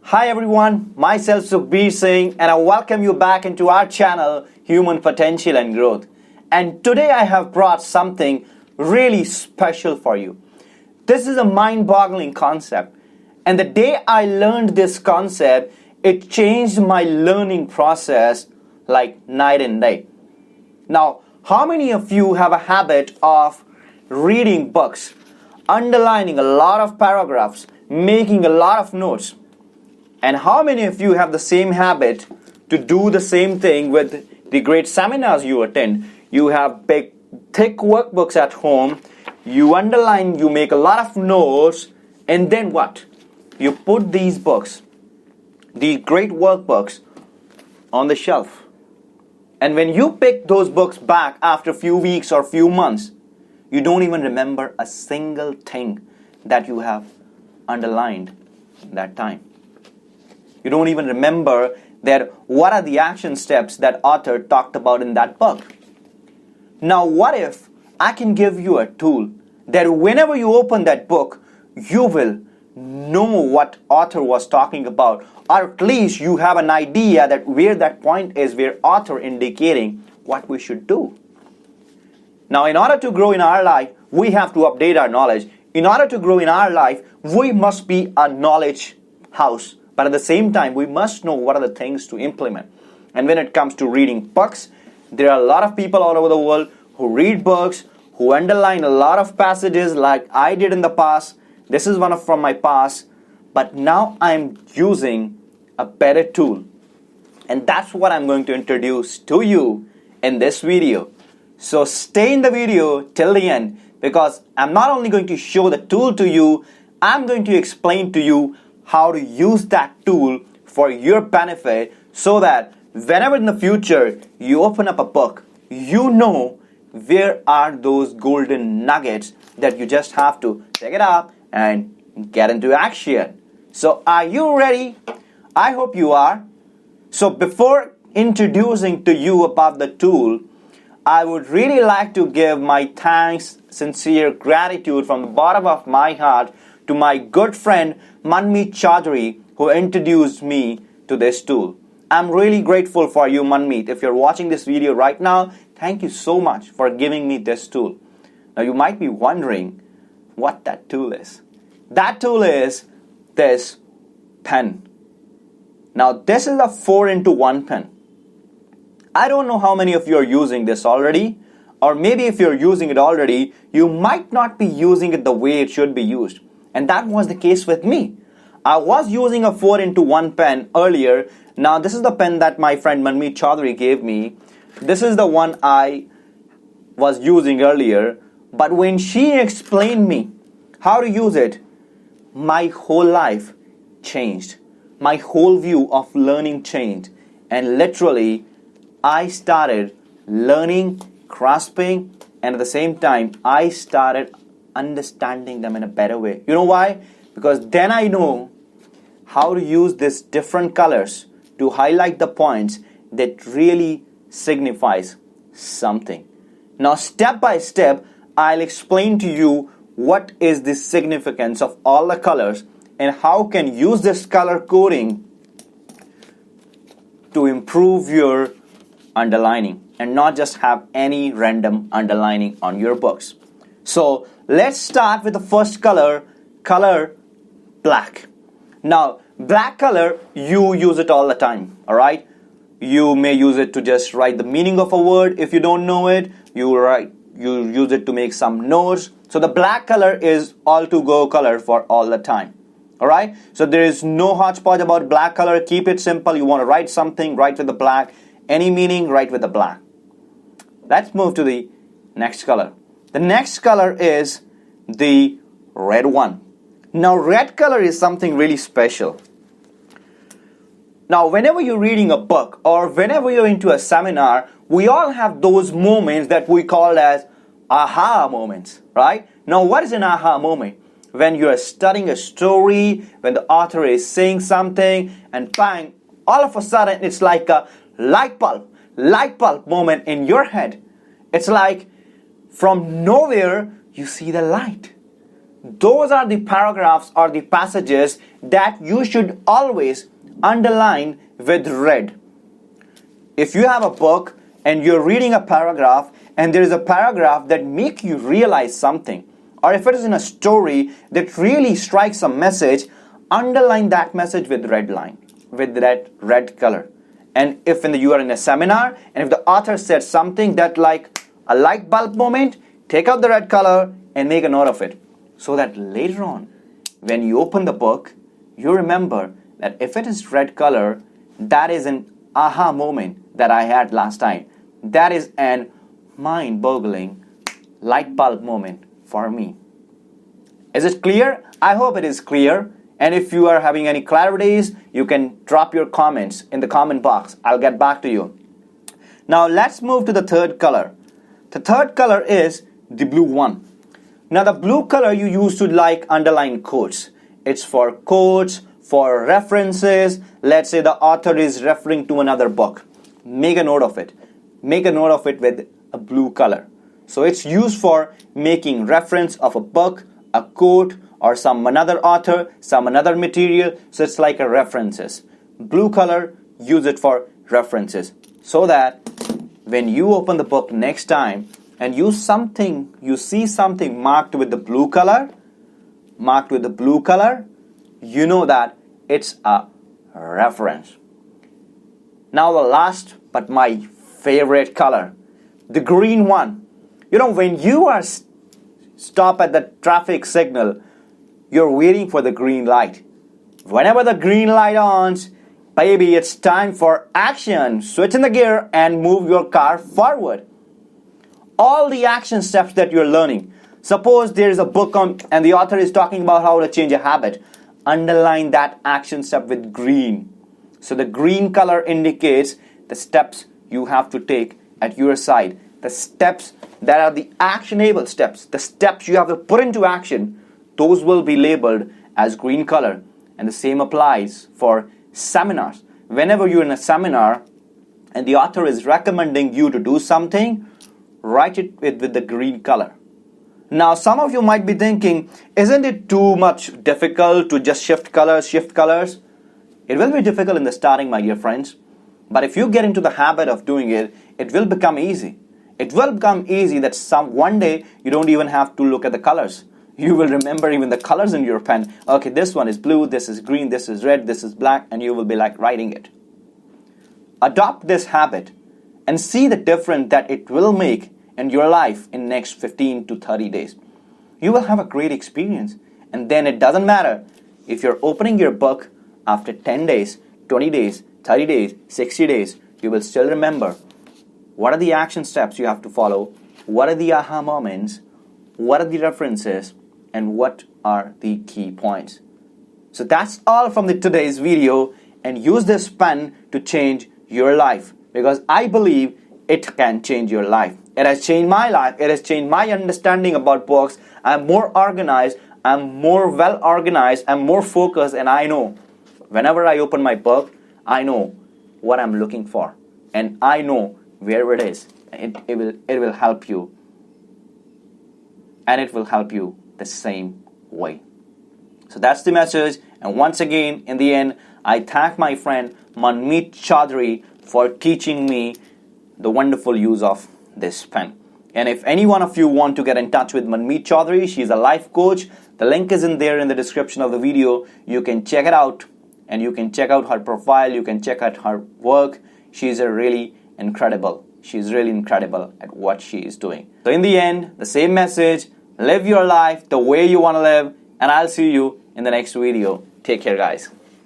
Hi everyone, myself Singh and I welcome you back into our channel Human Potential and Growth. And today I have brought something really special for you. This is a mind-boggling concept, and the day I learned this concept, it changed my learning process like night and day. Now, how many of you have a habit of reading books, underlining a lot of paragraphs, making a lot of notes? And how many of you have the same habit to do the same thing with the great seminars you attend? You have big, thick workbooks at home, you underline, you make a lot of notes, and then what? You put these books, these great workbooks, on the shelf. And when you pick those books back after a few weeks or few months, you don't even remember a single thing that you have underlined that time. You don't even remember that what are the action steps that author talked about in that book. Now what if I can give you a tool that whenever you open that book, you will know what author was talking about, or at least you have an idea that where that point is, where author indicating what we should do. Now in order to grow in our life, we have to update our knowledge. In order to grow in our life, we must be a knowledge house. But at the same time, we must know what are the things to implement. And when it comes to reading books, there are a lot of people all over the world who read books, who underline a lot of passages like I did in the past. This is one from my past. But now I'm using a better tool. And that's what I'm going to introduce to you in this video. So stay in the video till the end, because I'm not only going to show the tool to you, I'm going to explain to you how to use that tool for your benefit, so that whenever in the future you open up a book, you know where are those golden nuggets that you just have to pick it up and get into action. So are you ready? I hope you are. So before introducing to you about the tool, I would really like to give my thanks, sincere gratitude from the bottom of my heart to my good friend Manmeet Chaudhary, who introduced me to this tool. I'm really grateful for you, Manmeet. If you're watching this video right now, thank you so much for giving me this tool. Now you might be wondering what that tool is. That tool is this pen. Now this is a 4-in-1 pen. I don't know how many of you are using this already, or maybe if you're using it already, you might not be using it the way it should be used. And that was the case with me. I was using a 4-in-1 pen earlier. Now this is the pen that my friend Manmeet Chaudhary gave me. This is the one I was using earlier. But when she explained me how to use it, my whole life changed. My whole view of learning changed. And literally, I started learning, grasping, and at the same time, I started understanding them in a better way. You know why? Because then I know how to use these different colors to highlight the points that really signifies something. Now step by step, I'll explain to you what is the significance of all the colors and how can you use this color coding to improve your underlining and not just have any random underlining on your books. So let's start with the first color black. Now black color, you use it all the time, alright? You may use it to just write the meaning of a word. If you don't know it, you use it to make some notes. So the black color is all to go color for all the time. Alright? So there is no hodgepodge about black color. Keep it simple. You want to write something, write with the black. Any meaning, write with the black. Let's move to the next color. The next color is the red one. Now red color is something really special. Now whenever you're reading a book or whenever you're into a seminar, we all have those moments that we call as aha moments, right? Now what is an aha moment? When you're studying a story, when the author is saying something, and bang, all of a sudden it's like a light bulb moment in your head. It's like from nowhere you see the light. those are the paragraphs or the passages that you should always underline with red. If you have a book and you're reading a paragraph and there is a paragraph that makes you realize something, or if it is in a story that really strikes a message, underline that message with red line, with that red color. And if you are in a seminar and if the author said something that like a light bulb moment, take out the red color and make a note of it, so that later on when you open the book, you remember that if it is red color, that is an aha moment that I had last time. That is an mind-boggling light bulb moment for me. Is it clear? I hope it is clear. And if you are having any clarities, you can drop your comments in the comment box. I'll get back to you. Now let's move to the third color. The third color is the blue one. Now the blue color you use to like underline quotes. It's for quotes, for references. Let's say the author is referring to another book. Make a note of it. Make a note of it with a blue color. So it's used for making reference of a book, a quote, or some another author, some another material. So it's like a references. Blue color, use it for references. So that when you open the book next time and you see something marked with the blue color, you know that it's a reference. Now the last but my favorite color, the green one. When you are stop at the traffic signal, you're waiting for the green light. Whenever the green light ons, baby, it's time for action. Switch in the gear and move your car forward. All the action steps that you're learning. Suppose there is a book and the author is talking about how to change a habit. Underline that action step with green. So the green color indicates the steps you have to take at your side. The steps that are the actionable steps. The steps you have to put into action. Those will be labeled as green color. And the same applies for seminars. Whenever you're in a seminar and the author is recommending you to do something, write it with the green color. Now some of you might be thinking, isn't it too much difficult to just shift colors? It will be difficult in the starting, my dear friends. But if you get into the habit of doing it, it will become easy. It will become easy that one day you don't even have to look at the colors. You will remember even the colors in your pen. Okay, this one is blue, this is green, this is red, this is black, and you will be like writing it. Adopt this habit and see the difference that it will make in your life in next 15 to 30 days. You will have a great experience. And then it doesn't matter if you're opening your book after 10 days, 20 days, 30 days, 60 days, you will still remember what are the action steps you have to follow, what are the aha moments, what are the references, and what are the key points. So that's all from today's video, and use this pen to change your life, because I believe it can change your life. It has changed my life. It has changed my understanding about books. I'm more organized. I'm more well organized. I'm more focused, and I know whenever I open my book, I know what I'm looking for, and I know where it is. It will help you, and it will help you the same way. So that's the message. And once again, in the end, I thank my friend Manmeet Chaudhary for teaching me the wonderful use of this pen. And if any one of you want to get in touch with Manmeet Chaudhary, she's a life coach. The link is in the description of the video. You can check it out, and you can check out her profile. You can check out her work. She's really incredible at what she is doing. So in the end, the same message: live your life the way you want to live, and I'll see you in the next video. Take care, guys.